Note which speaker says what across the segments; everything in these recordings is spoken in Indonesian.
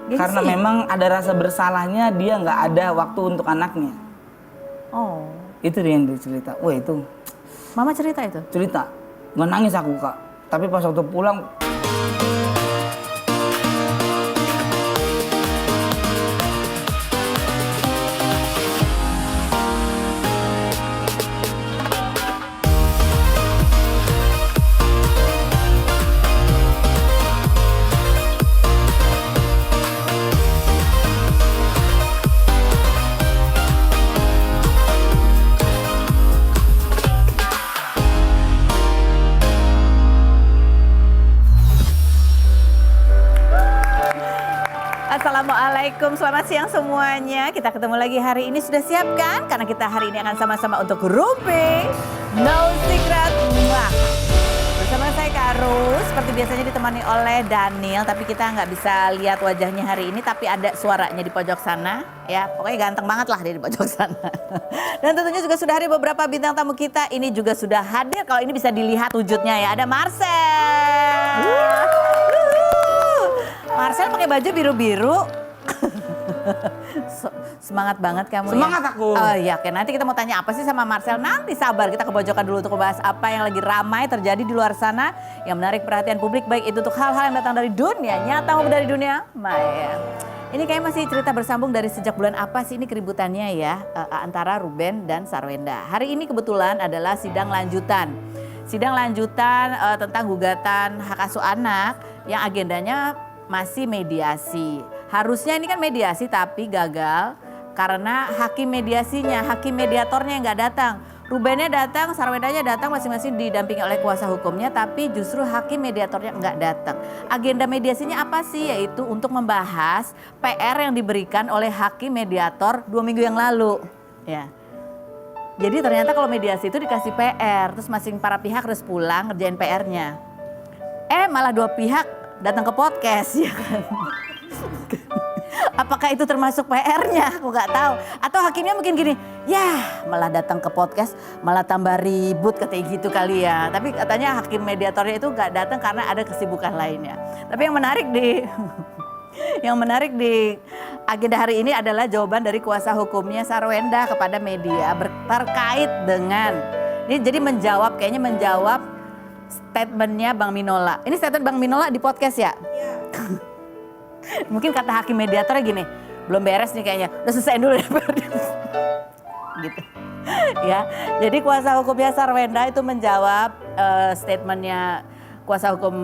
Speaker 1: Gengsi?
Speaker 2: Karena memang ada rasa bersalahnya, dia nggak ada waktu untuk anaknya.
Speaker 1: Oh.
Speaker 2: Itu dia yang dia cerita. Wah itu
Speaker 1: Mama cerita itu?
Speaker 2: cerita. Nggak nangis aku kak. Tapi pas waktu pulang.
Speaker 1: Assalamualaikum, selamat siang semuanya. Kita ketemu lagi hari ini, sudah siap kan? Karena kita hari ini akan sama-sama untuk Ruby No Secret. Wah. Bersama saya Kak Rus, seperti biasanya ditemani oleh Daniel. Tapi kita nggak bisa lihat wajahnya hari ini, tapi ada suaranya di pojok sana. Ya, pokoknya ganteng banget lah dia di pojok sana. Dan tentunya juga sudah hari beberapa bintang tamu kita ini juga sudah hadir. Kalau ini bisa dilihat wujudnya ya, ada Marcel. Marcel pakai baju biru-biru. Semangat banget kamu.
Speaker 2: Semangat
Speaker 1: ya?
Speaker 2: aku.
Speaker 1: Oh iya, oke. Nanti kita mau tanya apa sih sama Marcel. Nanti sabar, kita ke pojokan dulu untuk membahas apa yang lagi ramai terjadi di luar sana. Yang menarik perhatian publik, baik itu untuk hal-hal yang datang dari dunia nyata maupun dari dunia maya. Ini kayak masih cerita bersambung dari sejak bulan apa sih ini keributannya ya. Antara Ruben dan Sarwenda. Hari ini kebetulan adalah sidang lanjutan. Sidang lanjutan tentang gugatan hak asuh anak yang agendanya masih mediasi. Harusnya ini kan mediasi tapi gagal karena hakim mediasinya, hakim mediatornya yang nggak datang. Rubennya datang, Sarwendanya datang, masing-masing didampingi oleh kuasa hukumnya, tapi justru hakim mediatornya nggak datang. Agenda mediasinya apa sih? Yaitu untuk membahas PR yang diberikan oleh hakim mediator 2 minggu yang lalu. Ya. Jadi ternyata kalau mediasi itu dikasih PR, terus masing para pihak harus pulang ngerjain PR-nya. Malah 2 pihak datang ke podcast ya kan. Apakah itu termasuk PR-nya? Aku nggak tahu. Atau hakimnya mungkin gini, ya malah datang ke podcast, malah tambah ribut katanya gitu kali ya. Tapi katanya hakim mediatornya itu nggak datang karena ada kesibukan lainnya. Tapi yang menarik di agenda hari ini adalah jawaban dari kuasa hukumnya Sarwenda kepada media terkait dengan ini, jadi kayaknya menjawab statementnya Bang Minola. Ini statement Bang Minola di podcast ya? Iya. Mungkin kata hakim mediatornya gini, belum beres nih kayaknya, udah selesai dulu ya. Gitu. Ya, jadi kuasa hukumnya Sarwenda itu menjawab statementnya kuasa hukum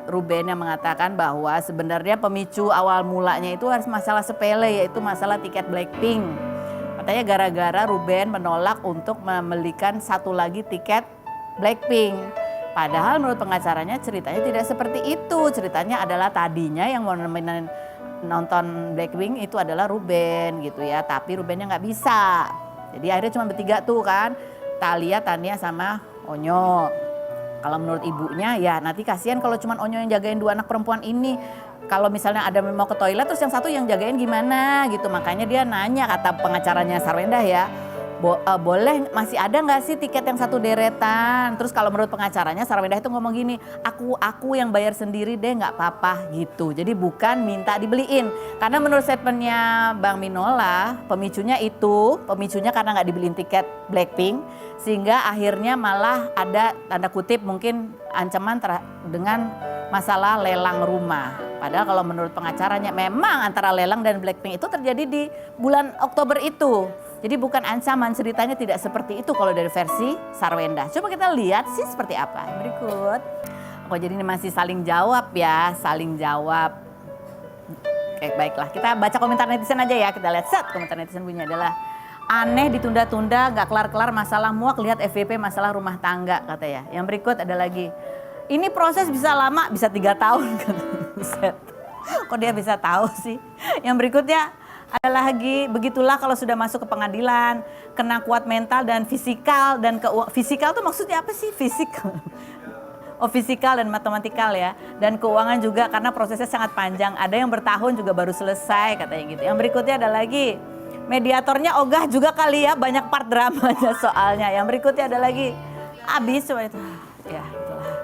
Speaker 1: Ruben yang mengatakan bahwa sebenarnya pemicu awal mulanya itu harus masalah sepele, yaitu masalah tiket Blackpink. Katanya gara-gara Ruben menolak untuk membelikan satu lagi tiket Blackpink. Padahal menurut pengacaranya ceritanya tidak seperti itu. Ceritanya adalah tadinya yang mau nonton Blackpink itu adalah Ruben gitu ya. Tapi Rubennya nggak bisa. Jadi akhirnya cuma bertiga tuh kan. Thalia, Tania sama Onyo. Kalau menurut ibunya ya nanti kasihan kalau cuma Onyo yang jagain 2 anak perempuan ini. Kalau misalnya ada mau ke toilet terus yang satu yang jagain gimana gitu. Makanya dia nanya kata pengacaranya Sarwenda ya. Boleh masih ada nggak sih tiket yang satu deretan? Terus kalau menurut pengacaranya Sarwenda itu ngomong gini, aku yang bayar sendiri deh nggak apa-apa gitu. Jadi bukan minta dibeliin. Karena menurut statementnya Bang Minola, pemicunya karena nggak dibeliin tiket Blackpink, sehingga akhirnya malah ada tanda kutip mungkin ancaman dengan masalah lelang rumah. Padahal kalau menurut pengacaranya memang antara lelang dan Blackpink itu terjadi di bulan Oktober itu. Jadi bukan ancaman, ceritanya tidak seperti itu kalau dari versi Sarwenda. Coba kita lihat sih seperti apa. Berikut. Oh jadi ini masih saling jawab ya, saling jawab. Oke baiklah, kita baca komentar netizen aja ya. Kita lihat komentar netizen bunyinya adalah aneh ditunda-tunda, gak kelar-kelar masalah muak lihat FVP masalah rumah tangga katanya. Yang berikut ada lagi. Ini proses bisa lama, bisa 3 tahun. Kok dia bisa tahu sih? Yang berikutnya ada lagi, begitulah kalau sudah masuk ke pengadilan, kena kuat mental dan fisikal dan fisikal tuh maksudnya apa sih? Fisikal. Oh fisikal dan matematikal ya. Dan keuangan juga karena prosesnya sangat panjang. Ada yang bertahun juga baru selesai katanya gitu. Yang berikutnya ada lagi, mediatornya ogah juga kali ya, banyak part dramanya soalnya. Yang berikutnya ada lagi, habis coba itu. Ya itulah.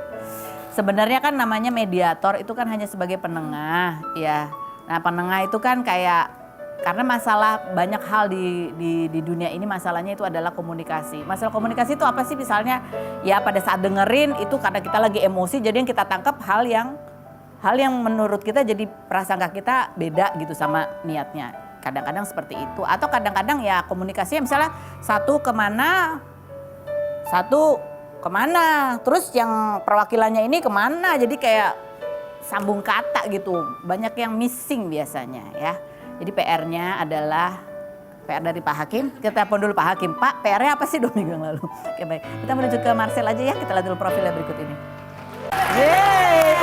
Speaker 1: Sebenarnya kan namanya mediator itu kan hanya sebagai penengah ya. Nah penengah itu kan kayak karena masalah banyak hal di dunia ini masalahnya itu adalah komunikasi. Masalah komunikasi itu apa sih? Misalnya ya pada saat dengerin itu karena kita lagi emosi jadi yang kita tangkap hal yang menurut kita jadi prasangka kita beda gitu sama niatnya. Kadang-kadang seperti itu atau kadang-kadang ya komunikasinya misalnya satu kemana terus yang perwakilannya ini kemana jadi kayak sambung kata gitu. Banyak yang missing biasanya ya. Jadi PR-nya adalah PR dari Pak Hakim. Kita telepon dulu Pak Hakim. Pak, PR-nya apa sih 2 minggu yang lalu? Oke baik. Kita menuju ke Marcel aja ya. Kita lihat dulu profilnya berikut ini. Yeay!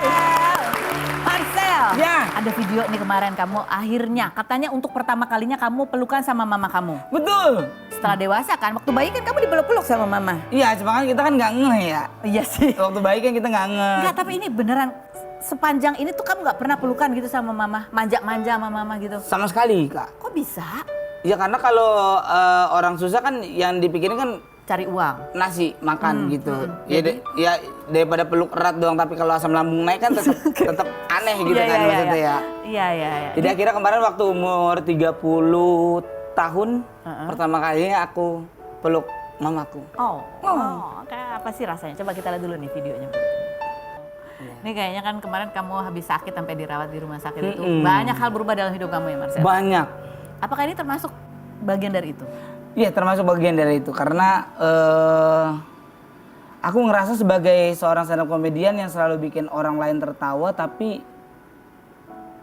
Speaker 1: Marcel!
Speaker 2: Ya.
Speaker 1: Ada video nih kemarin kamu akhirnya katanya untuk pertama kalinya kamu pelukan sama mama kamu.
Speaker 2: Betul.
Speaker 1: Setelah dewasa kan, waktu bayi kan kamu dipeluk-peluk sama mama.
Speaker 2: Iya, cuma kan kita kan nggak ngeh ya.
Speaker 1: Iya sih.
Speaker 2: Waktu bayi kan kita nggak ngeh.
Speaker 1: Enggak, tapi ini beneran sepanjang ini tuh kamu nggak pernah pelukan gitu sama mama, manja-manja sama mama gitu.
Speaker 2: Sama sekali, Kak.
Speaker 1: Kok bisa?
Speaker 2: Ya karena kalau orang susah kan yang dipikirin kan
Speaker 1: Cari uang.
Speaker 2: nasi makan gitu. Ya daripada peluk erat doang tapi kalau asam lambung naik kan tetap aneh gitu kan maksudnya ya.
Speaker 1: Iya.
Speaker 2: Jadi akhirnya kemarin waktu umur 30 tahun pertama kalinya aku peluk mamaku.
Speaker 1: Kayak apa sih rasanya? Coba kita lihat dulu nih videonya. Ini kayaknya kan kemarin kamu habis sakit sampai dirawat di rumah sakit itu. Banyak hal berubah dalam hidup kamu ya Marcel?
Speaker 2: Banyak.
Speaker 1: Apakah ini termasuk bagian dari itu?
Speaker 2: Iya termasuk bagian dari itu karena aku ngerasa sebagai seorang stand up comedian yang selalu bikin orang lain tertawa tapi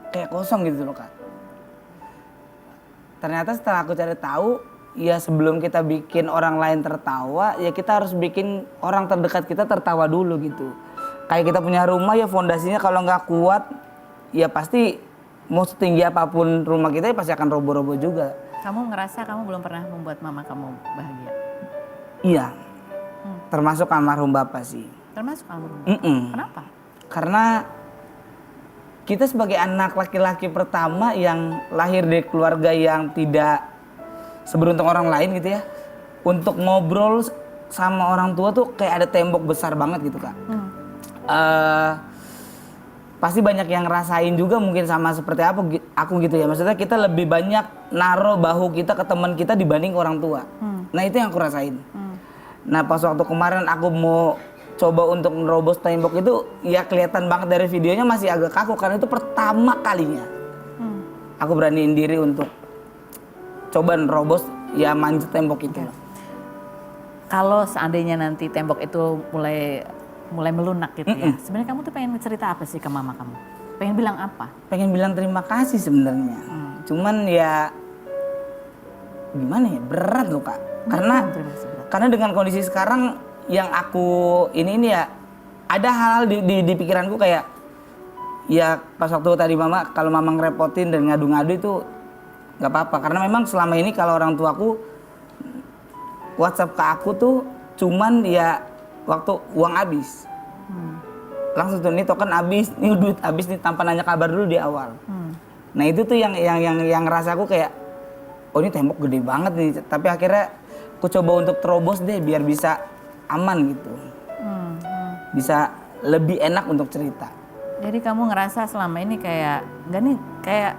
Speaker 2: kayak kosong gitu loh Kak. Ternyata setelah aku cari tahu ya sebelum kita bikin orang lain tertawa ya kita harus bikin orang terdekat kita tertawa dulu gitu. Kayak kita punya rumah ya fondasinya kalau nggak kuat ya pasti mau setinggi apapun rumah kita ya pasti akan roboh-roboh juga.
Speaker 1: Kamu ngerasa kamu belum pernah membuat mama kamu bahagia?
Speaker 2: Iya, termasuk almarhum bapak sih.
Speaker 1: Termasuk almarhum? Kenapa?
Speaker 2: Karena kita sebagai anak laki-laki pertama yang lahir dari keluarga yang tidak seberuntung orang lain gitu ya. Untuk ngobrol sama orang tua tuh kayak ada tembok besar banget gitu Kak. Pasti banyak yang ngerasain juga mungkin sama seperti aku gitu ya. Maksudnya kita lebih banyak naruh bahu kita ke teman kita dibanding orang tua. Nah itu yang aku rasain. Nah pas waktu kemarin aku mau coba untuk nerobos tembok itu ya kelihatan banget dari videonya masih agak kaku karena itu pertama kalinya. Aku beraniin diri untuk coba nerobos ya manjat tembok itu.
Speaker 1: Kalau seandainya nanti tembok itu mulai melunak gitu ya. Sebenarnya kamu tuh pengen cerita apa sih ke mama kamu? Pengen bilang apa?
Speaker 2: Pengen bilang terima kasih sebenarnya. Cuman ya gimana ya berat loh Kak. Karena dengan kondisi sekarang yang aku ini ya ada hal di pikiranku kayak ya pas waktu tadi kalau mama ngerepotin dan ngadu-ngadu itu nggak apa-apa karena memang selama ini kalau orang tuaku WhatsApp ke aku tuh cuman ya waktu uang habis. Langsung tuh nih token habis, nih duit habis nih tanpa nanya kabar dulu di awal. Nah itu tuh yang ngerasa aku kayak oh ini tembok gede banget nih tapi akhirnya aku coba untuk terobos deh biar bisa aman gitu. Bisa lebih enak untuk cerita.
Speaker 1: Jadi kamu ngerasa selama ini kayak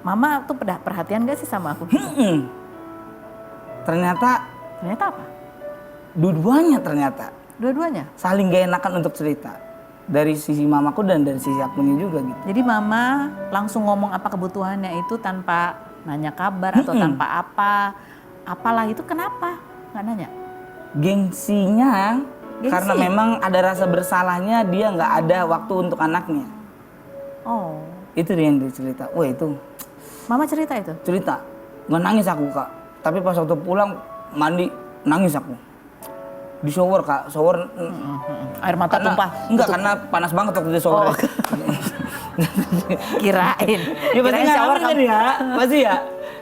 Speaker 1: mama tuh perhatian gak sih sama aku?
Speaker 2: Ternyata
Speaker 1: apa?
Speaker 2: Dua-duanya ternyata.
Speaker 1: Dua-duanya?
Speaker 2: Saling gak enakan untuk cerita. Dari sisi mamaku dan dari sisi akunya juga gitu.
Speaker 1: Jadi mama langsung ngomong apa kebutuhannya itu tanpa nanya kabar atau tanpa apalah itu kenapa? Nggak nanya?
Speaker 2: Gengsinya. Karena memang ada rasa bersalahnya dia nggak ada waktu untuk anaknya.
Speaker 1: Oh.
Speaker 2: Itu dia yang dicerita. Wah itu.
Speaker 1: Mama cerita itu?
Speaker 2: Cerita. Nggak nangis aku Kak. Tapi pas waktu pulang mandi nangis aku. Di shower Kak, shower
Speaker 1: air mata tumpah.
Speaker 2: Enggak, karena panas banget waktu di shower.
Speaker 1: Kirain.
Speaker 2: Ya pasti ngalamin kan ya, pasti ya.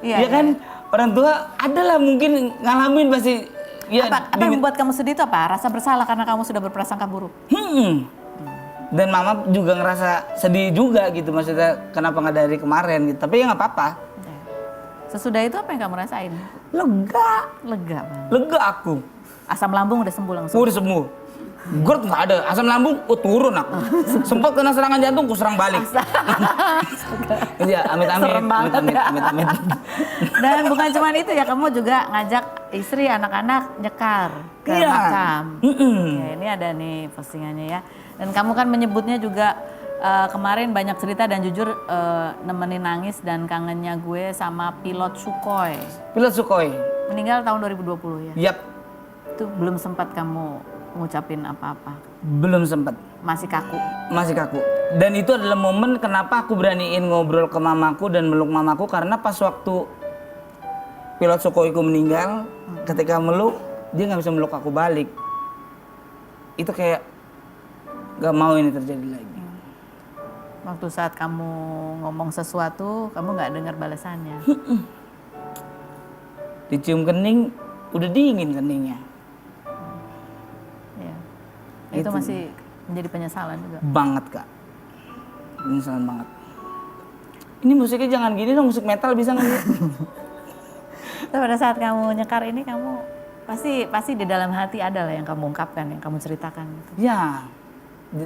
Speaker 2: Iya kan, orang tua adalah mungkin ngalamin pasti. Ya,
Speaker 1: apa yang membuat kamu sedih itu apa? Rasa bersalah karena kamu sudah berprasangka buruk?
Speaker 2: Dan mama juga ngerasa sedih juga gitu, maksudnya kenapa nggak dari kemarin gitu. Tapi ya nggak apa-apa.
Speaker 1: Sesudah itu apa yang kamu rasain?
Speaker 2: Lega.
Speaker 1: Lega banget.
Speaker 2: Lega aku.
Speaker 1: Asam lambung udah sembuh langsung?
Speaker 2: Udah sembuh. GERD nggak ada, asam lambung turun aku. Sempat kena serangan jantung, ku serang balik. Iya, amit-amit.
Speaker 1: Serem banget ya.
Speaker 2: Amit-amit.
Speaker 1: Dan bukan cuma itu ya, kamu juga ngajak istri, anak-anak nyekar ke
Speaker 2: Iya.
Speaker 1: makam.
Speaker 2: Mm-mm.
Speaker 1: Ya, ini ada nih postingannya ya. Dan kamu kan menyebutnya juga kemarin banyak cerita dan jujur nemenin nangis dan kangennya gue sama pilot Sukhoi.
Speaker 2: Pilot Sukhoi.
Speaker 1: Meninggal tahun 2020 ya.
Speaker 2: Yap,
Speaker 1: Itu belum sempat kamu ngucapin apa-apa.
Speaker 2: belum sempat.
Speaker 1: Masih kaku.
Speaker 2: Masih kaku. Dan itu adalah momen kenapa aku beraniin ngobrol ke mamaku dan meluk mamaku, karena pas waktu pilot Sukhoi ku meninggal, ketika meluk, dia nggak bisa meluk aku balik. Itu kayak gak mau ini terjadi lagi.
Speaker 1: Waktu saat kamu ngomong sesuatu, kamu nggak dengar balasannya.
Speaker 2: Dicium kening, udah dingin keningnya.
Speaker 1: Ya. Itu
Speaker 2: Gitu.
Speaker 1: masih menjadi penyesalan juga.
Speaker 2: Banget kak. Penyesalan banget. Ini musiknya jangan gini dong, musik metal bisa nggak sih?
Speaker 1: Tapi pada saat kamu nyekar ini, kamu pasti di dalam hati ada lah yang kamu ungkapkan, yang kamu ceritakan. Gitu.
Speaker 2: Ya.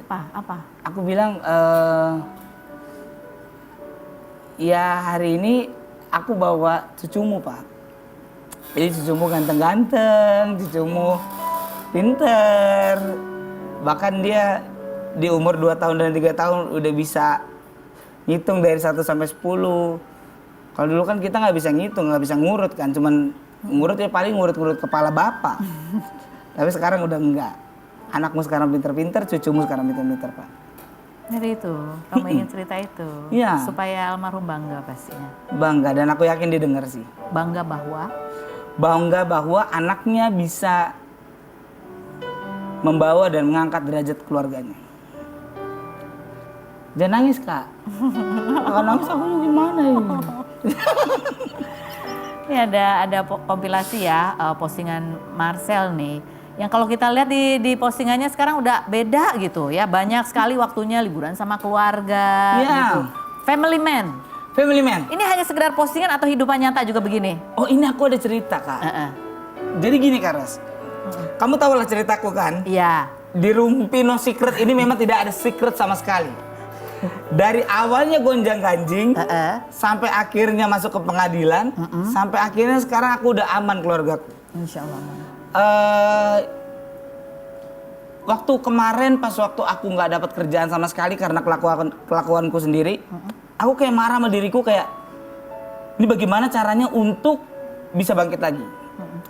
Speaker 1: Apa?
Speaker 2: Aku bilang, ya hari ini aku bawa cucumu pak. Jadi cucumu ganteng-ganteng, cucumu pinter. Bahkan dia di umur 2 tahun dan 3 tahun udah bisa ngitung dari 1 sampai 10. Kalau dulu kan kita nggak bisa ngitung, nggak bisa ngurut kan. Cuman ngurut ya paling ngurut-ngurut kepala bapak. Tapi sekarang udah enggak. Anakmu sekarang pinter-pinter, cucumu sekarang pinter-pinter pak.
Speaker 1: Jadi itu, kamu ingin cerita itu.
Speaker 2: Iya.
Speaker 1: Supaya almarhum bangga pastinya.
Speaker 2: Bangga, dan aku yakin dia dengar sih.
Speaker 1: Bangga bahwa
Speaker 2: Anaknya bisa membawa dan mengangkat derajat keluarganya. Jangan nangis kak. Kalau nangis aku mau gimana ini?
Speaker 1: ini ada kompilasi ya, postingan Marcel nih. Yang kalau kita lihat di postingannya sekarang udah beda gitu ya. Banyak sekali waktunya liburan sama keluarga
Speaker 2: Iya.
Speaker 1: gitu. Family man.
Speaker 2: Family man.
Speaker 1: Ini hanya sekedar postingan atau hidupan nyata juga begini?
Speaker 2: Oh ini aku ada cerita kak. Jadi gini Kak Ras. Kamu tahu lah ceritaku kan?
Speaker 1: Iya.
Speaker 2: Di Rumpi No Secret ini memang tidak ada secret sama sekali. Dari awalnya gonjang ganjing, sampai akhirnya masuk ke pengadilan, sampai akhirnya sekarang aku udah aman keluargaku.
Speaker 1: Insya Allah.
Speaker 2: Waktu kemarin pas waktu aku nggak dapat kerjaan sama sekali karena kelakuanku sendiri, aku kayak marah sama diriku kayak, ini bagaimana caranya untuk bisa bangkit lagi?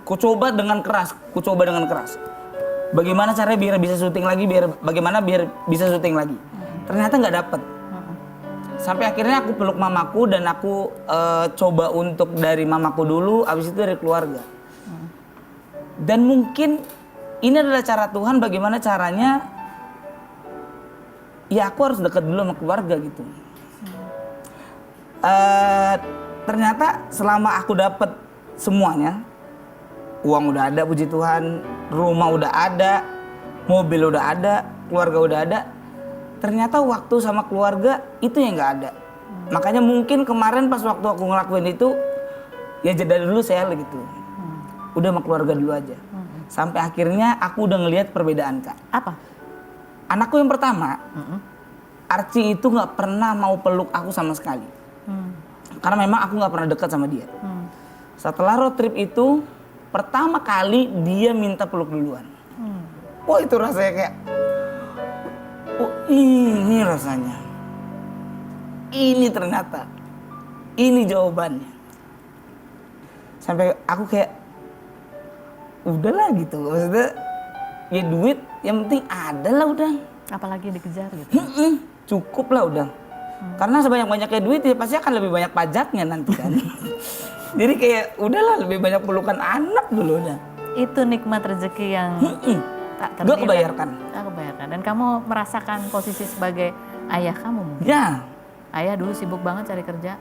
Speaker 2: Ku coba dengan keras. Bagaimana caranya biar bisa syuting lagi, biar bisa syuting lagi. Ternyata nggak dapet. Sampai akhirnya aku peluk mamaku dan aku coba untuk dari mamaku dulu, abis itu dari keluarga. Dan mungkin ini adalah cara Tuhan bagaimana caranya ya aku harus dekat dulu sama keluarga gitu. Ternyata selama aku dapat semuanya, uang udah ada puji Tuhan, rumah udah ada, mobil udah ada, keluarga udah ada, ternyata waktu sama keluarga itu yang nggak ada. Makanya mungkin kemarin pas waktu aku ngelakuin itu ya jeda dulu saya gitu. Udah sama keluarga dulu aja. Sampai akhirnya aku udah ngelihat perbedaan Kak.
Speaker 1: Apa?
Speaker 2: Anakku yang pertama, Archie itu nggak pernah mau peluk aku sama sekali. Karena memang aku nggak pernah dekat sama dia. Setelah road trip itu, pertama kali dia minta peluk duluan. Wah itu rasanya kayak, oh ini rasanya. Ini ternyata, ini jawabannya. Sampai aku kayak, udahlah gitu, maksudnya ya duit yang penting ada lah udah.
Speaker 1: Apalagi dikejar gitu.
Speaker 2: Cukup lah udah. Karena sebanyak-banyaknya duit ya pasti akan lebih banyak pajaknya nanti kan. Jadi kayak udahlah lebih banyak pelukan anak dulu udah.
Speaker 1: Itu nikmat rezeki yang tak
Speaker 2: Gak
Speaker 1: ternilai.
Speaker 2: kebayarkan.
Speaker 1: Tak kebayarkan. Dan kamu merasakan posisi sebagai ayah kamu mungkin.
Speaker 2: Ya.
Speaker 1: Ayah dulu sibuk banget cari kerja.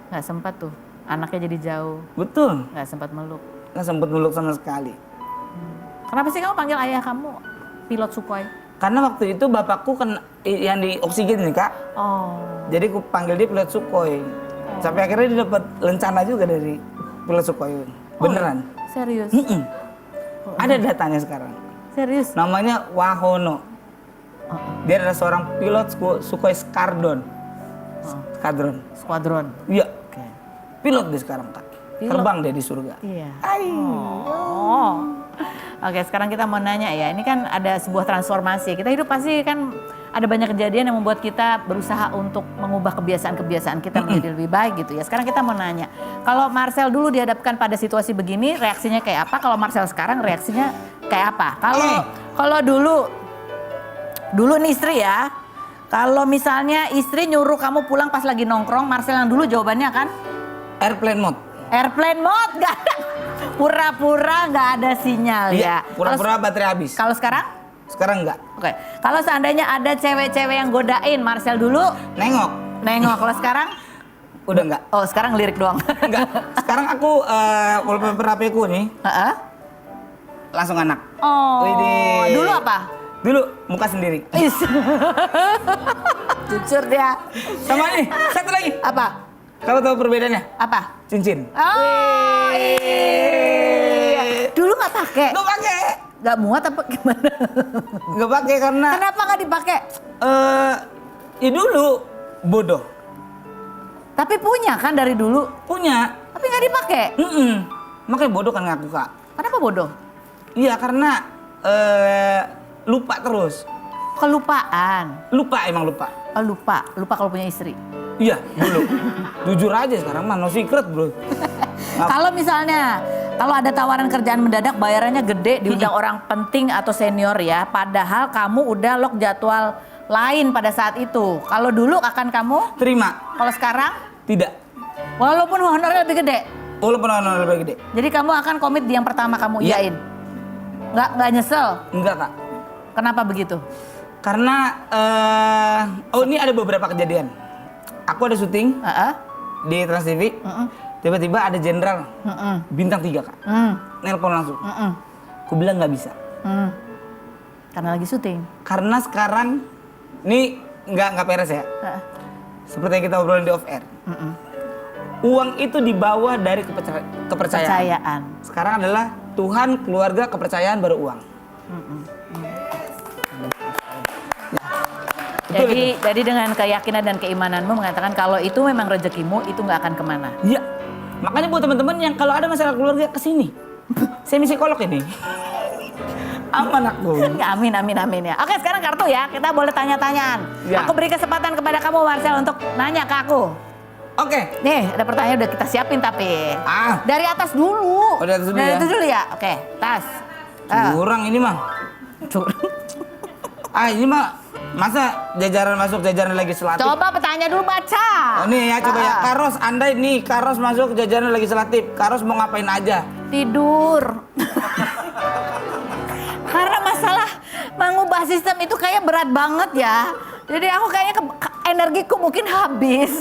Speaker 1: Nggak sempat tuh. Anaknya jadi jauh.
Speaker 2: Betul.
Speaker 1: Nggak sempat meluk.
Speaker 2: Nggak sempet meluk sama sekali.
Speaker 1: Kenapa sih kamu panggil ayah kamu pilot Sukhoi?
Speaker 2: Karena waktu itu bapakku kan yang di oksigen nih Kak.
Speaker 1: Oh.
Speaker 2: Jadi aku panggil dia pilot Sukhoi. Sampai akhirnya dia dapat lencana juga dari pilot Sukhoi. Beneran.
Speaker 1: Serius?
Speaker 2: Ada datanya sekarang.
Speaker 1: Serius?
Speaker 2: Namanya Wahono. Dia adalah seorang pilot Sukhoi Skadron.
Speaker 1: Squadron.
Speaker 2: Iya,
Speaker 1: Oke.
Speaker 2: pilot dia sekarang Kak.
Speaker 1: Pilot.
Speaker 2: Terbang dia di surga.
Speaker 1: Iya. Oh. Oke, sekarang kita mau nanya ya. Ini kan ada sebuah transformasi. Kita hidup pasti kan ada banyak kejadian yang membuat kita berusaha untuk mengubah kebiasaan-kebiasaan kita menjadi lebih baik gitu ya. Sekarang kita mau nanya, kalau Marcel dulu dihadapkan pada situasi begini, reaksinya kayak apa? Kalau Marcel sekarang reaksinya kayak apa? Kalau dulu nih istri ya. Kalau misalnya istri nyuruh kamu pulang pas lagi nongkrong, Marcel yang dulu jawabannya kan?
Speaker 2: Airplane mode.
Speaker 1: Airplane mode, gak ada. Pura-pura gak ada sinyal ya.
Speaker 2: Pura-pura baterai habis.
Speaker 1: Kalau sekarang?
Speaker 2: Sekarang enggak.
Speaker 1: Oke. Kalau seandainya ada cewek-cewek yang godain Marcel dulu, nengok. Kalau sekarang?
Speaker 2: Udah enggak.
Speaker 1: Oh, sekarang lirik doang.
Speaker 2: Enggak. Sekarang aku wallpaper HP-ku nih
Speaker 1: Heeh.
Speaker 2: langsung anak.
Speaker 1: Oh.
Speaker 2: Widih.
Speaker 1: Dulu apa?
Speaker 2: Dulu muka sendiri.
Speaker 1: Is. Jujur dia.
Speaker 2: Sama nih, satu lagi.
Speaker 1: Apa?
Speaker 2: Kalau tahu perbedaannya?
Speaker 1: Apa?
Speaker 2: Cincin.
Speaker 1: Oh. Iya. Dulu nggak pakai?
Speaker 2: Nggak pakai.
Speaker 1: Nggak muat apa gimana?
Speaker 2: Nggak pakai karena
Speaker 1: Kenapa nggak dipakai?
Speaker 2: ya dulu bodoh.
Speaker 1: Tapi punya kan dari dulu.
Speaker 2: Punya.
Speaker 1: Tapi nggak dipakai.
Speaker 2: Makanya bodoh kan ngaku Kak.
Speaker 1: Kenapa bodoh?
Speaker 2: Iya karena lupa terus.
Speaker 1: Kelupaan.
Speaker 2: Lupa emang lupa.
Speaker 1: Oh, lupa kalau punya istri.
Speaker 2: Iya dulu. Jujur aja sekarang mah no secret bro.
Speaker 1: Kalau misalnya kalau ada tawaran kerjaan mendadak bayarannya gede diundang orang penting atau senior ya, padahal kamu udah lock jadwal lain pada saat itu. Kalau dulu akan kamu
Speaker 2: Terima.
Speaker 1: kalau sekarang
Speaker 2: Tidak.
Speaker 1: walaupun honornya lebih gede.
Speaker 2: Walaupun honor lebih gede.
Speaker 1: Jadi kamu akan komit di yang pertama kamu
Speaker 2: Iya.
Speaker 1: iyain. Nggak nyesel.
Speaker 2: Enggak Kak.
Speaker 1: Kenapa begitu?
Speaker 2: Karena ini ada beberapa kejadian. Aku ada syuting
Speaker 1: Heeh.
Speaker 2: di Trans TV. Tiba-tiba ada jenderal bintang 3 Kak. Nelpon langsung. Aku bilang nggak bisa.
Speaker 1: Karena lagi syuting.
Speaker 2: Karena sekarang ini nggak beres ya.
Speaker 1: Heeh.
Speaker 2: Seperti yang kita obrolin di off air. Uang itu dibawa dari kepercayaan.
Speaker 1: Kepercayaan.
Speaker 2: Sekarang adalah Tuhan, keluarga, kepercayaan baru uang.
Speaker 1: Jadi dengan keyakinan dan keimananmu mengatakan kalau itu memang rezekimu itu nggak akan kemana.
Speaker 2: Iya. Makanya buat teman-teman yang kalau ada masalah keluarga kesini. Semi psikolog ini. Aman aku.
Speaker 1: Amin ya. Oke sekarang kartu ya, kita boleh tanya-tanyaan.
Speaker 2: Ya.
Speaker 1: Aku beri kesempatan kepada kamu Marcel untuk nanya ke aku.
Speaker 2: Oke.
Speaker 1: Nih ada pertanyaan udah kita siapin tapi. Dari atas dulu.
Speaker 2: Oh, dari atas dulu ya?
Speaker 1: atas dulu ya. Oke, tas.
Speaker 2: Curang ini mah. Ini mah masa masuk jajaran legislatif.
Speaker 1: Coba pertanyaan dulu baca.
Speaker 2: Oh, nih ya coba ya. Karos, andai nih Karos masuk jajaran legislatif. Karos mau ngapain aja?
Speaker 1: Tidur. Karena masalah mengubah sistem itu kayak berat banget ya. Jadi aku kayaknya energiku mungkin habis.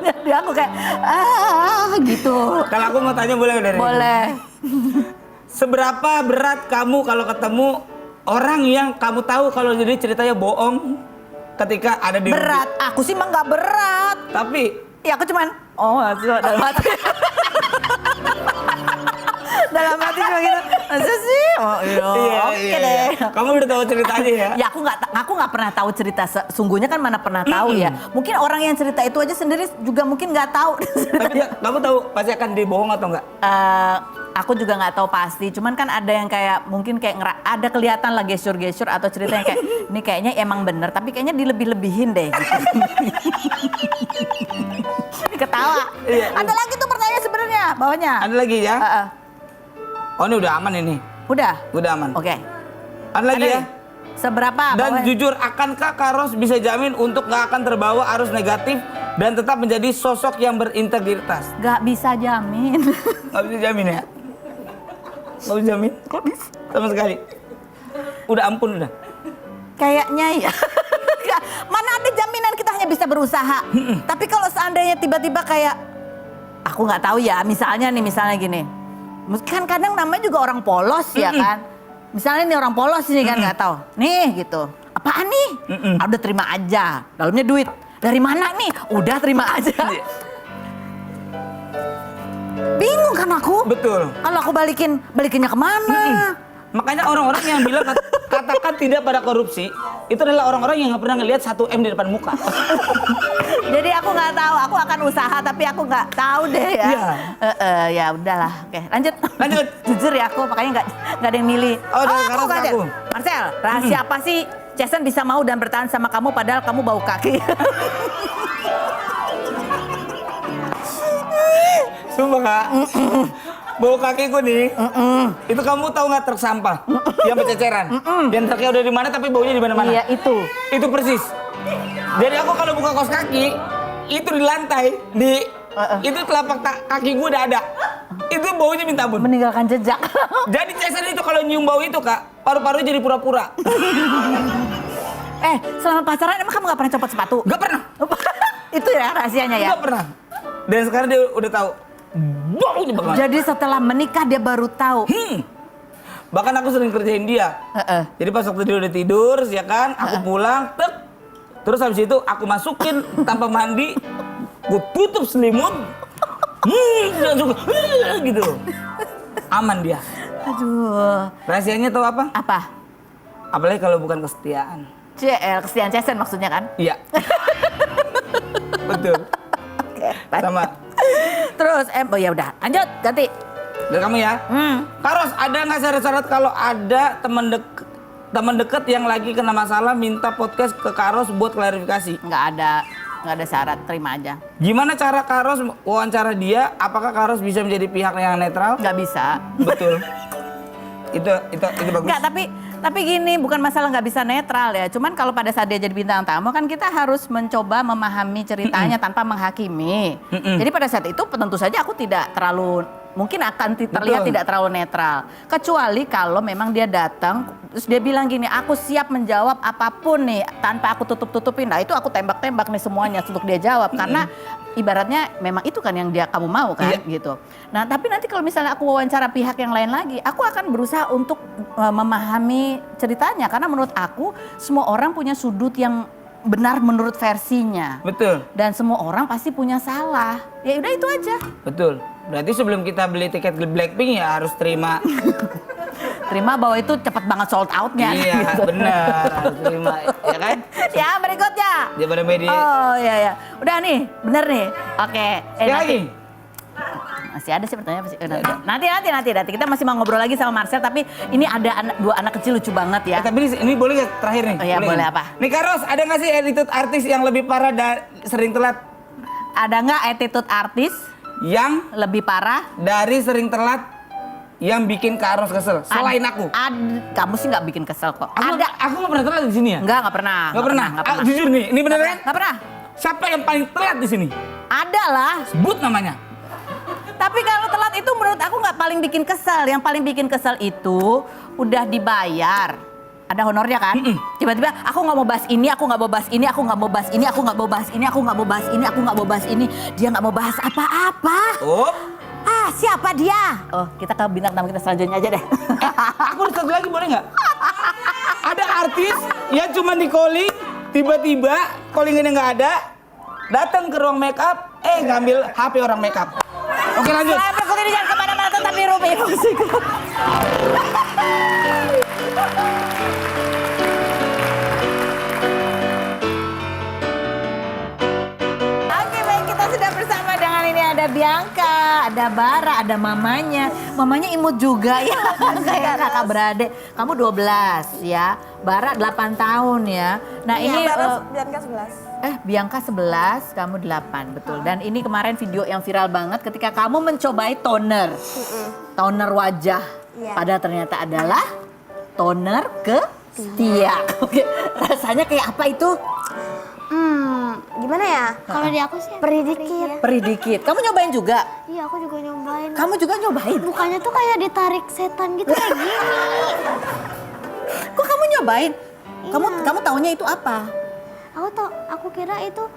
Speaker 1: Jadi aku kayak gitu.
Speaker 2: Kalau aku mau tanya boleh dari?
Speaker 1: Boleh.
Speaker 2: Seberapa berat kamu kalau ketemu orang yang kamu tahu kalau jadi ceritanya bohong ketika ada di
Speaker 1: Berat. Aku sih mah nggak berat.
Speaker 2: Tapi
Speaker 1: ya aku cuman dalam hati. Dalam hati cuma gitu. Masa sih? Oke deh.
Speaker 2: Kamu udah tahu ceritanya ya?
Speaker 1: Ya aku nggak pernah tahu cerita sungguhnya kan mana pernah tahu ya. Mungkin orang yang cerita itu aja sendiri juga mungkin nggak tahu.
Speaker 2: Tapi kamu tahu pasti akan dibohong atau enggak?
Speaker 1: Aku juga nggak tahu pasti. Cuman kan ada yang kayak mungkin kayak ada kelihatan lah gestur-gestur atau cerita yang kayak ini kayaknya emang bener tapi kayaknya dilebih-lebihin deh gitu. Ketawa.
Speaker 2: Iya.
Speaker 1: Ada lagi tuh pertanyaan sebenarnya bawahnya.
Speaker 2: Ada lagi ya? Oh ini udah aman ini.
Speaker 1: Udah
Speaker 2: aman.
Speaker 1: Oke.
Speaker 2: Ada lagi ya?
Speaker 1: Seberapa?
Speaker 2: Dan jujur, akankah Karos bisa jamin untuk nggak akan terbawa arus negatif dan tetap menjadi sosok yang berintegritas?
Speaker 1: Gak bisa jamin.
Speaker 2: Nggak bisa jamin ya? Nggak bisa jamin? Kok bisa? Sama sekali. Udah ampun udah.
Speaker 1: Kayaknya ya. Mana ada jaminan kita hanya bisa berusaha. Tapi kalau seandainya tiba-tiba kayak aku nggak tahu ya, misalnya gini. Kan kadang namanya juga orang polos ya kan. Misalnya nih orang polos ini kan nggak tahu. Nih gitu. Apaan nih? Udah terima aja. Dalamnya duit. Dari mana nih? Udah terima aja. Bingung kan aku?
Speaker 2: Betul.
Speaker 1: Kalau aku balikinnya kemana?
Speaker 2: Makanya orang-orang yang bilang katakan tidak pada korupsi, itu adalah orang-orang yang nggak pernah ngelihat 1M di depan muka.
Speaker 1: Jadi aku nggak tahu, aku akan usaha tapi aku nggak tahu deh ya.
Speaker 2: Iya.
Speaker 1: Ya udahlah, oke lanjut.
Speaker 2: Lanjut.
Speaker 1: Jujur ya aku, makanya nggak ada yang milih.
Speaker 2: Oh, sekarang
Speaker 1: Marcel.
Speaker 2: aku.
Speaker 1: Marcel, rahasia apa sih Jason bisa mau dan bertahan sama kamu padahal kamu bau kaki?
Speaker 2: Sumpah Kak, bau kakiku nih, itu kamu tahu nggak truk sampah yang berceceran, yang truknya udah di mana tapi baunya di mana-mana.
Speaker 1: Iya itu.
Speaker 2: Itu persis. Jadi aku kalau buka kaos kaki, itu di lantai, itu telapak kaki gue udah ada. Itu baunya minta ampun.
Speaker 1: Meninggalkan jejak.
Speaker 2: Jadi Jason itu kalau nyium bau itu Kak, paru-paru jadi pura-pura.
Speaker 1: Selama pacaran emang kamu nggak pernah copot sepatu?
Speaker 2: Gak pernah.
Speaker 1: Itu ya rahasianya ya.
Speaker 2: Gak pernah. Dan sekarang dia udah tahu. Baunya banget.
Speaker 1: Jadi setelah menikah dia baru tahu.
Speaker 2: Bahkan aku sering kerjain dia. Jadi pas waktu dia udah tidur, ya kan, aku pulang, terus habis itu aku masukin tanpa mandi, gue tutup selimut, langsung gitu, aman dia.
Speaker 1: Aduh.
Speaker 2: Rahasianya tahu apa?
Speaker 1: Apa?
Speaker 2: Apalagi kalau bukan kesetiaan.
Speaker 1: Kesetiaan Jason maksudnya kan?
Speaker 2: Iya. Betul. Sama.
Speaker 1: Terus, oh ya udah, lanjut, ganti.
Speaker 2: Dari kamu ya. Karos, ada nggak syarat-syarat kalau ada teman deket yang lagi kena masalah minta podcast ke Karos buat klarifikasi?
Speaker 1: Nggak ada syarat, terima aja.
Speaker 2: Gimana cara Karos wawancara dia? Apakah Karos bisa menjadi pihak yang netral?
Speaker 1: Nggak bisa.
Speaker 2: Betul. itu bagus.
Speaker 1: Nggak, tapi gini, bukan masalah nggak bisa netral ya. Cuman kalau pada saat dia jadi bintang tamu kan kita harus mencoba memahami ceritanya tanpa menghakimi. Jadi pada saat itu tentu saja aku tidak terlalu, mungkin akan terlihat tidak terlalu netral. Kecuali kalau memang dia datang terus dia bilang gini, aku siap menjawab apapun nih tanpa aku tutup-tutupin. Nah itu aku tembak-tembak nih semuanya untuk dia jawab. Karena ibaratnya memang itu kan yang kamu mau kan gitu. Nah tapi nanti kalau misalnya aku wawancara pihak yang lain lagi, aku akan berusaha untuk memahami ceritanya. Karena menurut aku semua orang punya sudut yang benar menurut versinya.
Speaker 2: Betul.
Speaker 1: Dan semua orang pasti punya salah. Ya udah itu aja.
Speaker 2: Betul. Berarti sebelum kita beli tiket Blackpink ya harus terima.
Speaker 1: Terima bahwa itu cepat banget sold out-nya.
Speaker 2: Iya,
Speaker 1: gitu.
Speaker 2: benar. Harus terima, ya kan?
Speaker 1: Ya, berikutnya.
Speaker 2: Dia pada media.
Speaker 1: Oh, iya. Udah nih, bener nih. Oke.
Speaker 2: Sekali lagi.
Speaker 1: Masih ada sih pertanyaan. Nanti. Kita masih mau ngobrol lagi sama Marcel, tapi ini ada dua anak kecil lucu banget ya.
Speaker 2: Tapi ini boleh nggak terakhir nih?
Speaker 1: Oh ya, boleh
Speaker 2: nggak?
Speaker 1: apa?
Speaker 2: Nih Karos, ada nggak sih attitude artis yang lebih parah dan sering telat?
Speaker 1: Ada nggak attitude artis
Speaker 2: Yang
Speaker 1: lebih parah?
Speaker 2: dari sering telat yang bikin Karos kesel? Selain aku.
Speaker 1: Kamu sih nggak bikin kesel kok.
Speaker 2: Aku nggak pernah telat di sini ya?
Speaker 1: Nggak pernah.
Speaker 2: Nggak pernah. Jujur nih, ini bener kan?
Speaker 1: Nggak pernah.
Speaker 2: Siapa yang paling telat di sini?
Speaker 1: Ada lah.
Speaker 2: Sebut namanya.
Speaker 1: Tapi kalau telat itu menurut aku nggak paling bikin kesel. Yang paling bikin kesel itu udah dibayar. Ada honornya kan? Tiba-tiba aku nggak mau bahas ini, aku nggak mau bahas ini, aku nggak mau bahas ini, aku nggak mau bahas ini, aku nggak mau bahas ini, aku nggak mau bahas ini. Dia nggak mau bahas apa-apa.
Speaker 2: Oh.
Speaker 1: Siapa dia? Oh, kita ke bintang tamu kita selanjutnya aja deh.
Speaker 2: Aku ada satu lagi boleh nggak? Ada artis yang cuma di calling, tiba-tiba callingannya nggak ada, datang ke ruang make up, ngambil HP orang make up. Oke lanjut.
Speaker 1: Selain berikut ini jangan kemana-mana, tetap di Rupi Musik. Oke baik, kita sudah bersama dengan ini ada Bianca, ada Bara, ada mamanya. Mamanya imut juga ya, kayak kakak beradik. Kamu 12 ya, Bara 8 tahun ya. Nah ini
Speaker 3: Bianca 11.
Speaker 1: Bianca 11, kamu 8, betul. Dan ini kemarin video yang viral banget ketika kamu mencobai toner. Toner wajah.
Speaker 3: Iya.
Speaker 1: Padahal ternyata adalah toner ketiak. Oke, rasanya kayak apa itu?
Speaker 3: Gimana ya?
Speaker 4: Kalau di aku sih
Speaker 3: Perih dikit.
Speaker 1: Perih dikit. Kamu nyobain juga?
Speaker 4: Iya, aku juga nyobain.
Speaker 1: Kamu juga nyobain?
Speaker 4: Mukanya tuh kayak ditarik setan gitu kayak gini.
Speaker 1: Kok kamu nyobain?
Speaker 4: Iya.
Speaker 1: Kamu taunya itu apa?
Speaker 4: Aku kira itu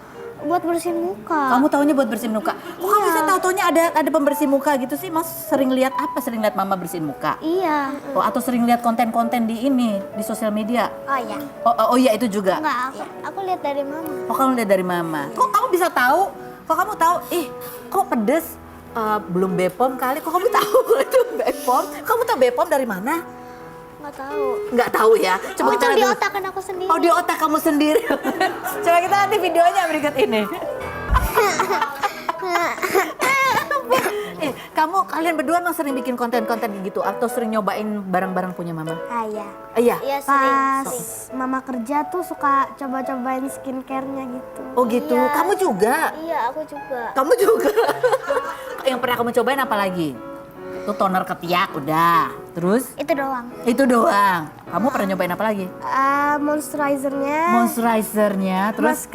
Speaker 4: buat bersihin muka.
Speaker 1: Kamu taunya buat bersihin muka. Kok kamu
Speaker 4: Iya.
Speaker 1: bisa taunya ada pembersih muka gitu sih? Mas sering lihat apa? Sering lihat mama bersihin muka?
Speaker 4: Iya.
Speaker 1: Oh, atau sering lihat konten-konten di sosial media?
Speaker 4: Oh iya.
Speaker 1: Oh iya itu juga.
Speaker 4: Enggak, aku lihat dari mama.
Speaker 1: Oh kamu lihat dari mama. Kok kamu bisa tahu? Kok kamu tahu? Kok pedes? Belum Bepom kali. Kok kamu tahu kalau itu Bepom? Kamu tahu Bepom dari mana?
Speaker 4: Nggak tahu.
Speaker 1: Nggak tahu ya. Coba kita
Speaker 4: Itu di
Speaker 1: lihat.
Speaker 4: otak kan aku sendiri.
Speaker 1: Oh, di otak kamu sendiri. Coba kita nanti videonya berikut ini. Kalian berdua emang sering bikin konten-konten gitu atau sering nyobain barang-barang punya mama?
Speaker 4: Iya.
Speaker 1: Iya.
Speaker 4: Iya
Speaker 3: Pas
Speaker 4: sering.
Speaker 3: mama kerja tuh suka coba-cobain skincare-nya gitu.
Speaker 1: Oh gitu.
Speaker 4: Iya.
Speaker 1: Kamu juga.
Speaker 4: Iya, aku juga.
Speaker 1: Kamu juga. Yang pernah kamu cobain apa lagi? Tuh toner ketiak udah. Terus
Speaker 4: Itu doang.
Speaker 1: itu doang. Kamu pernah nyobain apa lagi?
Speaker 3: Moisturizernya,
Speaker 1: Moisturizernya, terus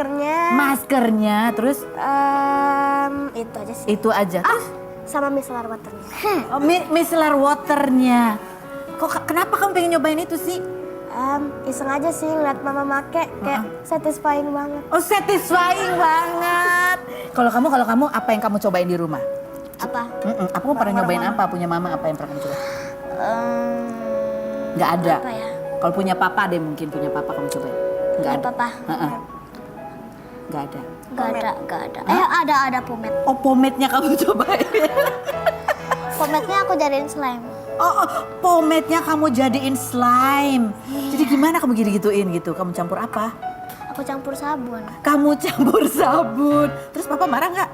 Speaker 1: maskernya, terus
Speaker 3: itu aja sih.
Speaker 1: itu aja. Terus
Speaker 3: Sama micellar waternya.
Speaker 1: oh, micellar waternya. Kenapa kamu pengen nyobain itu sih?
Speaker 3: Iseng aja sih ngeliat mama make, kayak satisfying banget.
Speaker 1: Oh, satisfying banget. Kalau kamu apa yang kamu cobain di rumah?
Speaker 4: Apa?
Speaker 1: Aku pernah nyobain apa? Punya mama apa yang pernah kamu coba? Nggak ada.
Speaker 4: Apa ya?
Speaker 1: Kalau punya papa deh mungkin punya papa kamu cobain. Nggak ada.
Speaker 4: Papa.
Speaker 1: Nggak ada.
Speaker 4: Nggak ada. Ada pomade.
Speaker 1: Oh, pomade-nya kamu cobain.
Speaker 4: Pomade-nya aku jadiin slime.
Speaker 1: Oh, pomade-nya kamu jadiin slime. Jadi gimana kamu gitu-gituin gitu? Kamu campur apa?
Speaker 4: Aku campur sabun.
Speaker 1: Kamu campur sabun. Terus papa marah nggak?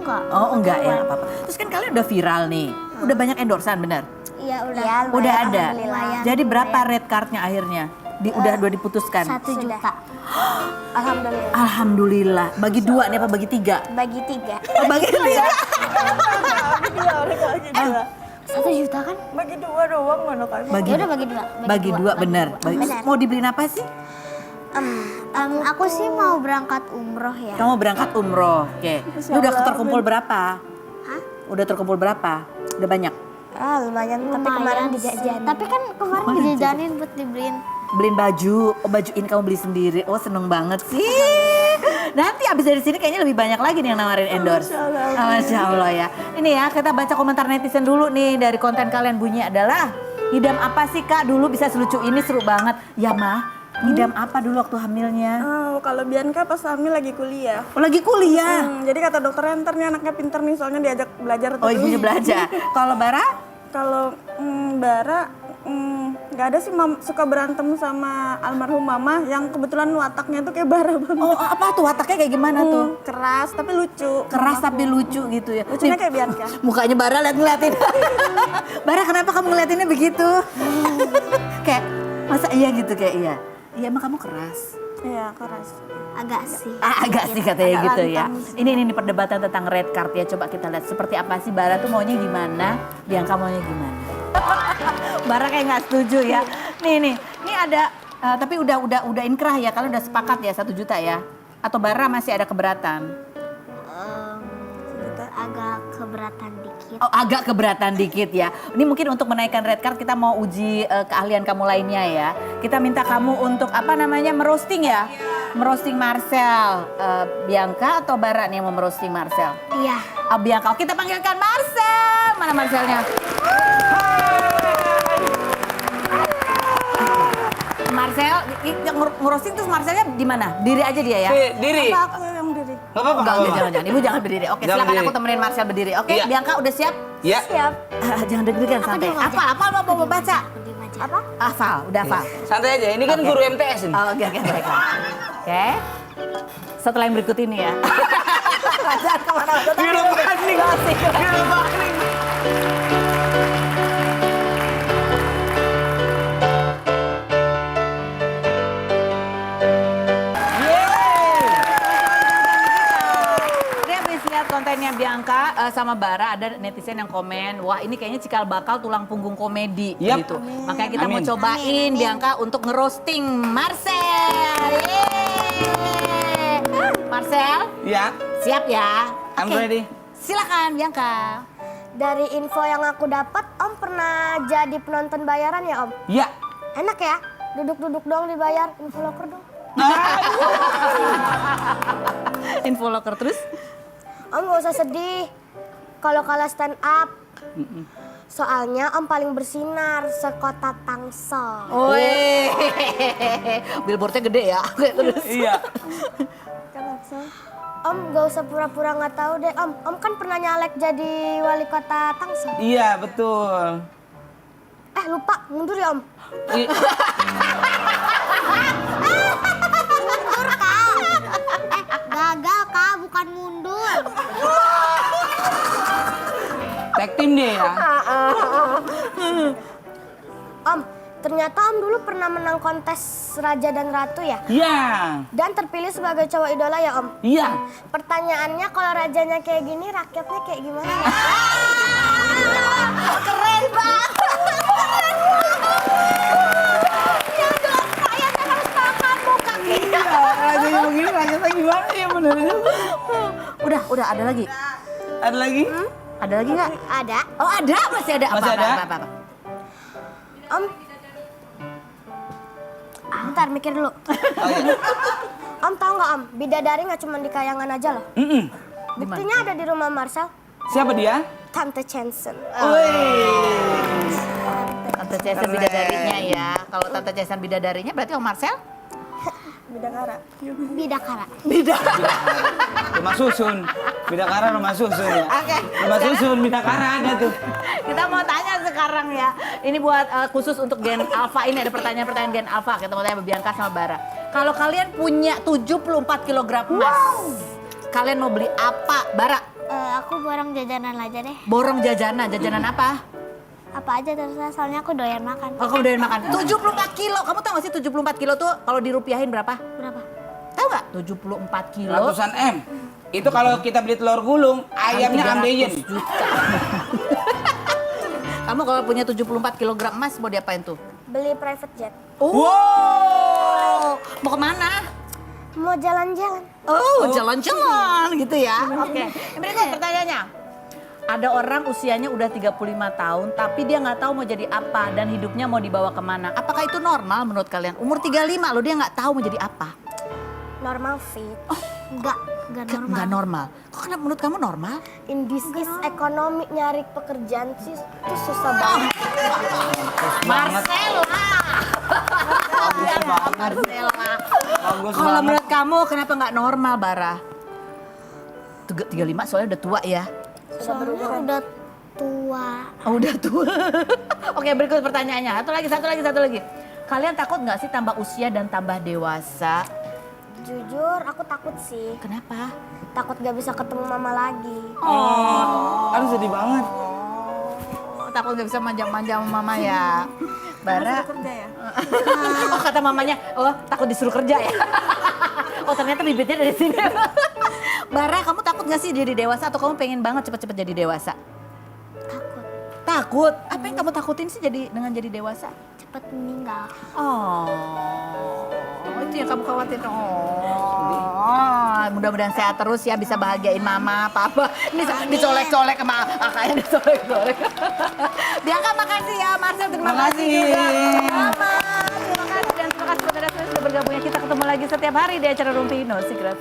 Speaker 4: Enggak.
Speaker 1: Oh, enggak ya, nggak apa-apa. Terus kan kalian udah viral nih. Udah banyak endorsean, benar?
Speaker 4: Iya udah.
Speaker 1: Udah ada.
Speaker 4: Alhamdulillah.
Speaker 1: Jadi berapa red card-nya akhirnya? Udah diputuskan?
Speaker 4: 1 juta.
Speaker 3: Alhamdulillah.
Speaker 1: Alhamdulillah. Bagi 2 nih apa bagi 3?
Speaker 4: Bagi 3.
Speaker 1: Oh, bagi 3.
Speaker 4: 1 juta kan?
Speaker 1: Bagi
Speaker 4: Ya udah bagi 2.
Speaker 1: bagi 2 bener.
Speaker 4: Bener.
Speaker 1: Mau dibeliin apa sih?
Speaker 4: Aku sih mau berangkat umroh ya.
Speaker 1: Kamu berangkat umroh. Oke. Lu udah terkumpul berapa?
Speaker 4: Hah?
Speaker 1: Udah terkumpul berapa? Udah banyak.
Speaker 3: Lumayan, tapi
Speaker 4: Lumayan
Speaker 3: kemarin
Speaker 4: sih.
Speaker 3: dijajanin.
Speaker 4: Tapi kan kemarin dijajanin buat dibeliin.
Speaker 1: Beliin baju, oh baju ini kamu beli sendiri. Oh, seneng banget sih. Nanti abis dari sini kayaknya lebih banyak lagi nih yang nawarin endorse. Masya Allah ya. Ini ya, kita baca komentar netizen dulu nih dari konten kalian bunyi adalah ngidam apa sih Kak dulu bisa selucu ini, seru banget. Ya Mah, ngidam apa dulu waktu hamilnya?
Speaker 5: Oh, kalau Bianca pas hamil lagi kuliah.
Speaker 1: Oh, lagi kuliah.
Speaker 5: Jadi kata dokternya ntar nih anaknya pinter nih soalnya diajak belajar
Speaker 1: Oh,
Speaker 5: terus.
Speaker 1: ini belajar. Kalau Bara?
Speaker 5: Kalau Bara nggak ada sih suka berantem sama almarhum mama yang kebetulan wataknya tuh kayak Bara banget.
Speaker 1: Oh, apa tuh wataknya kayak gimana tuh?
Speaker 5: Keras tapi lucu.
Speaker 1: Keras tapi lucu gitu ya.
Speaker 5: Lucunya
Speaker 1: Nih,
Speaker 5: kayak Bianca.
Speaker 1: mukanya Bara ngeliatin. Bara kenapa kamu ngeliatinnya begitu? Kayak masa iya gitu kayak iya. Iya emang kamu keras.
Speaker 5: Iya keras.
Speaker 4: Agak sih.
Speaker 1: Agak sih katanya
Speaker 5: agak
Speaker 1: gitu ya.
Speaker 5: lantang
Speaker 1: Ini perdebatan tentang red card ya. Coba kita lihat seperti apa sih Bara tuh maunya gimana, Bianca maunya gimana. Bara kayak nggak setuju ya. Nih ada tapi udah inkrah ya. Kalian udah sepakat ya 1 juta ya. Atau Bara masih ada keberatan?
Speaker 4: Agak keberatan dikit.
Speaker 1: Oh, agak keberatan dikit ya. Ini mungkin untuk menaikkan red card kita mau uji keahlian kamu lainnya ya. Kita minta kamu untuk apa namanya merosting ya. Merosting Marcel. Bianca atau Bara nih yang mau merosting Marcel?
Speaker 4: Iya.
Speaker 1: Bianca. Oh, kita panggilkan Marcel. Mana Marcelnya? Marcel, yang ngerosting terus Marcelnya di mana? Diri aja dia ya?
Speaker 2: Diri.
Speaker 5: Apa aku yang diri?
Speaker 2: Gak apa-apa.
Speaker 1: Jangan. Ibu jangan berdiri. Oke,
Speaker 2: Jangan
Speaker 1: silakan
Speaker 2: berdiri.
Speaker 1: aku temenin Marcel berdiri. Oke,
Speaker 2: Iya.
Speaker 1: Bianca udah siap?
Speaker 2: Ya.
Speaker 5: Siap.
Speaker 1: Jangan deg-degan santai.
Speaker 4: diem aja.
Speaker 1: Apa mau baca?
Speaker 4: Diam aja.
Speaker 5: Apa?
Speaker 1: Hafal, udah hafal.
Speaker 2: Santai aja. Ini kan
Speaker 1: Oke.
Speaker 2: guru MTS ini.
Speaker 1: Oh, oke, baiklah. Oke. Setelah yang berikut ini ya. Jangan kemana-mana.
Speaker 2: Biru panik. Biru panik.
Speaker 1: Ini habis lihat kontennya Bianca sama Bara, ada netizen yang komen, wah ini kayaknya cikal bakal tulang punggung komedi
Speaker 2: Yap.
Speaker 1: gitu. Makanya kita mau
Speaker 2: Amin.
Speaker 1: cobain Bianca untuk ngerosting Marcel. Yeay. Marcel,
Speaker 2: Ya.
Speaker 1: siap ya?
Speaker 2: I'm
Speaker 1: Oke.
Speaker 2: ready.
Speaker 1: Silakan Bianca.
Speaker 3: Dari info yang aku dapat, Om pernah jadi penonton bayaran ya Om?
Speaker 2: Ya.
Speaker 3: Enak ya? Duduk-duduk doang dibayar, info loker dong.
Speaker 1: Info loker terus.
Speaker 3: Om gak usah sedih kalau kalah stand up. Soalnya Om paling bersinar sekota Tangsel.
Speaker 1: Wih, billboardnya gede ya. Oke, terus.
Speaker 2: Iya.
Speaker 3: Om gak usah pura-pura nggak tahu deh Om. Om kan pernah nyalek jadi wali kota Tangsel.
Speaker 2: Iya, betul.
Speaker 3: Lupa, mundur ya Om.
Speaker 2: I-
Speaker 4: Mundur kak. Gagal kak, bukan mundur.
Speaker 2: Tag team dia ya.
Speaker 3: Om, ternyata Om dulu pernah menang kontes Raja dan Ratu ya?
Speaker 2: Iya.
Speaker 3: Dan terpilih sebagai cowok idola ya Om?
Speaker 2: Iya.
Speaker 3: Pertanyaannya kalau rajanya kayak gini, rakyatnya kayak gimana ya?
Speaker 1: Keren banget.
Speaker 2: Iya, rajanya begini, rajanya gimana ya benernya?
Speaker 1: Udah ada lagi.
Speaker 2: Ada lagi?
Speaker 1: Ada lagi nggak?
Speaker 3: Ada.
Speaker 1: Oh ada, masih ada.
Speaker 2: Masih ada?
Speaker 1: Apa?
Speaker 3: Om, bentar mikir dulu.
Speaker 2: Oh, iya.
Speaker 3: Om tahu nggak Om, bidadari nggak cuma di kayangan aja loh.
Speaker 2: Mm-mm.
Speaker 3: Buktinya ada di rumah Marcel,
Speaker 2: Siapa dia?
Speaker 3: Tante Chanson.
Speaker 2: Wih.
Speaker 1: Tante Jason bidadarinya ya. Kalau Tante Jason bidadarinya berarti Om Marcel?
Speaker 5: Bidakara.
Speaker 4: Bidakara.
Speaker 2: Rumah susun. Bidakara rumah susun ya.
Speaker 1: Oke.
Speaker 2: Rumah susun Bidakara ada tuh.
Speaker 1: Kita mau tanya sekarang ya. Ini buat khusus untuk Gen Alpha ini ada pertanyaan-pertanyaan Gen Alpha. Kita mau tanya Bianca sama Bara. Kalau kalian punya 74 kg emas, kalian mau beli apa? Bara,
Speaker 4: Aku borong jajanan aja deh.
Speaker 1: borong jajanan. Jajanan apa?
Speaker 4: Apa aja terserah, soalnya aku doyan makan.
Speaker 1: Oh, kamu doyan makan. 74 kilo. Kamu tahu gak sih 74 kilo tuh kalau dirupiahin berapa?
Speaker 4: Berapa?
Speaker 1: Tahu nggak? 74 kilo.
Speaker 2: Ratusan M. Itu kalau kita beli telur gulung, ayamnya
Speaker 1: 300
Speaker 2: ambeien.
Speaker 1: juta. Kamu kalau punya 74 kg emas mau diapain tuh?
Speaker 3: Beli private jet.
Speaker 1: Wow. Mau kemana?
Speaker 3: Mau jalan-jalan.
Speaker 1: Oh, jalan-jalan gitu ya. Oke. Berikut pertanyaannya. Ada orang usianya udah 35 tahun tapi dia nggak tahu mau jadi apa dan hidupnya mau dibawa kemana. Apakah itu normal menurut kalian? Umur 35 loh dia nggak tahu mau jadi apa.
Speaker 3: Normal fit.
Speaker 4: Enggak normal.
Speaker 1: Nggak normal. Kok kenapa menurut kamu normal?
Speaker 3: In this is ekonomi nyari pekerjaan sih itu susah banget.
Speaker 1: Marcella.
Speaker 2: Bagus banget.
Speaker 1: Marcella.
Speaker 2: Bagus
Speaker 1: Kalau
Speaker 2: banget.
Speaker 1: menurut kamu kenapa nggak normal, Bara? 35 soalnya udah tua ya.
Speaker 4: Soalnya udah tua.
Speaker 1: Oh, udah tua. Oke, berikut pertanyaannya. Satu lagi. Kalian takut nggak sih tambah usia dan tambah dewasa?
Speaker 3: Jujur aku takut sih.
Speaker 1: Kenapa?
Speaker 3: Takut gak bisa ketemu mama lagi.
Speaker 2: Oh, aduh sedih banget.
Speaker 1: Oh, takut nggak bisa manja-manja sama mama ya. Bara.
Speaker 5: Kerja ya.
Speaker 1: Oh, kata mamanya, oh takut disuruh kerja ya. Oh, ternyata bibitnya dari sini. Bara, kamu takut nggak sih jadi dewasa atau kamu pengen banget cepet-cepet jadi dewasa?
Speaker 4: Takut
Speaker 1: Takut? Apa yang kamu takutin sih dengan jadi dewasa?
Speaker 4: cepet meninggal.
Speaker 1: Oh, itu yang kamu khawatir. Oh, mudah-mudahan sehat terus ya, bisa bahagiain mama, papa. Ini dicolek-colek sama kakaknya, dicolek-colek. Bianca makasih ya, Marcel terima kasih
Speaker 2: Makasih.
Speaker 1: juga. Mama, terima kasih dan terima kasih kepada semua sudah bergabung. Kita ketemu lagi setiap hari di acara Rumpi No Secret.